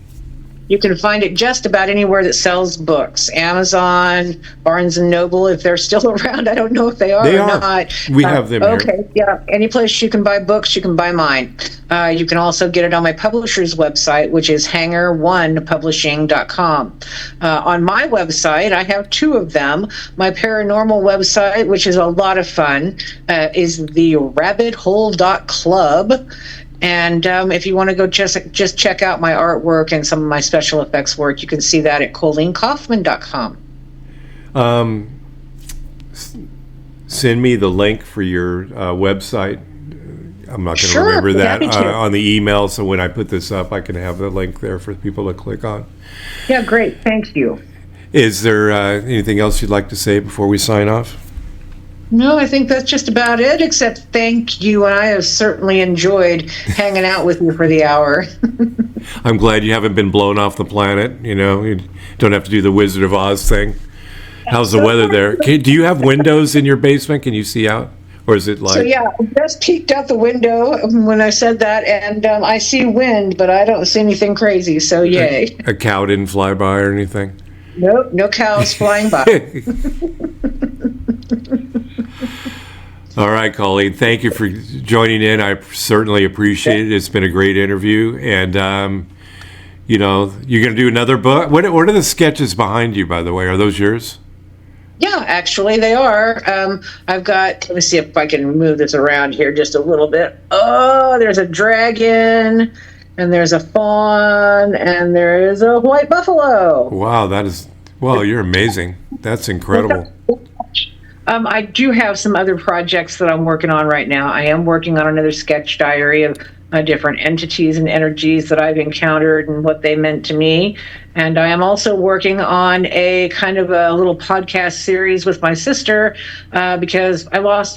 you can find it just about anywhere that sells books. Amazon, Barnes & Noble, if they're still around. I don't know if they are They or are. not. We have them here. Okay, yeah. Any place you can buy books, you can buy mine. You can also get it on my publisher's website, which is hanger1publishing.com. On my website, I have two of them. My paranormal website, which is a lot of fun, is the rabbithole.club. And if you want to go just check out my artwork and some of my special effects work, you can see that at ColleenCoffman.com. Send me the link for your website. I'm not going to remember that on the email, so when I put this up, I can have the link there for people to click on. Yeah, great. Thank you. Is there anything else you'd like to say before we sign off? No, I think that's just about it, except thank you, and I have certainly enjoyed hanging out with you for the hour. I'm glad you haven't been blown off the planet. You know, you don't have to do the Wizard of Oz thing. How's the weather there? Do you have windows in your basement? Can you see out? Or is it like... So, yeah, I just peeked out the window when I said that, and I see wind, but I don't see anything crazy, so yay. A cow didn't fly by or anything? Nope, no cows flying by. All right, Colleen, thank you for joining in. I certainly appreciate it. It's been a great interview. And, you know, you're going to do another book. What are the sketches behind you, by the way? Are those yours? Yeah, actually, they are. I've got, let me see if I can move this around here just a little bit. Oh, there's a dragon, and there's a fawn, and there is a white buffalo. Wow, you're amazing. That's incredible. I do have some other projects that I'm working on right now. I am working on another sketch diary of different entities and energies that I've encountered and what they meant to me. And I am also working on a kind of a little podcast series with my sister because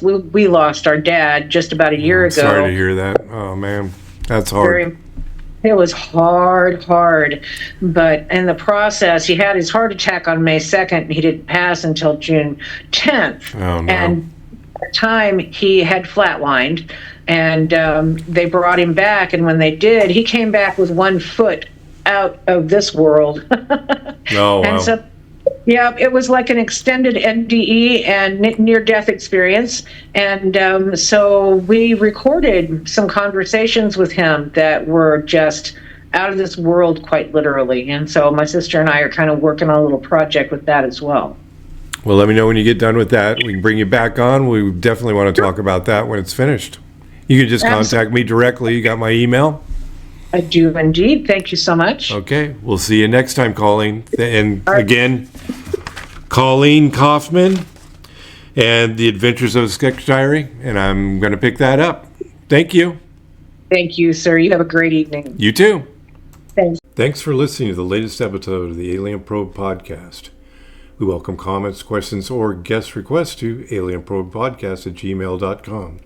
we lost our dad just about a year ago. Sorry to hear that. Oh, man. That's hard. It was hard, but in the process, he had his heart attack on May 2nd, and he didn't pass until June 10th. Oh, no. And at the time, he had flatlined, and they brought him back, and when they did, he came back with 1 foot out of this world. Oh, wow. And so, yeah, it was like an extended NDE and near-death experience. And so we recorded some conversations with him that were just out of this world, quite literally. And so my sister and I are kind of working on a little project with that as well. Well, let me know when you get done with that. We can bring you back on. We definitely want to talk about that when it's finished. You can just contact me directly. You got my email? I do indeed. Thank you so much. Okay. We'll see you next time, Colleen. And again, Colleen Coffman and The Adventures of a Sketch Diary. And I'm going to pick that up. Thank you. Thank you, sir. You have a great evening. You too. Thanks. Thanks for listening to the latest episode of the Alien Probe Podcast. We welcome comments, questions, or guest requests to alienprobepodcast@gmail.com.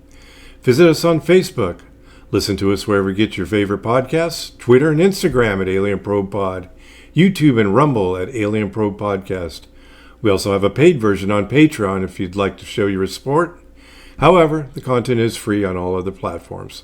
Visit us on Facebook. Listen to us wherever you get your favorite podcasts, Twitter and Instagram at Alien Probe Pod, YouTube and Rumble at Alien Probe Podcast. We also have a paid version on Patreon if you'd like to show your support. However, the content is free on all other platforms.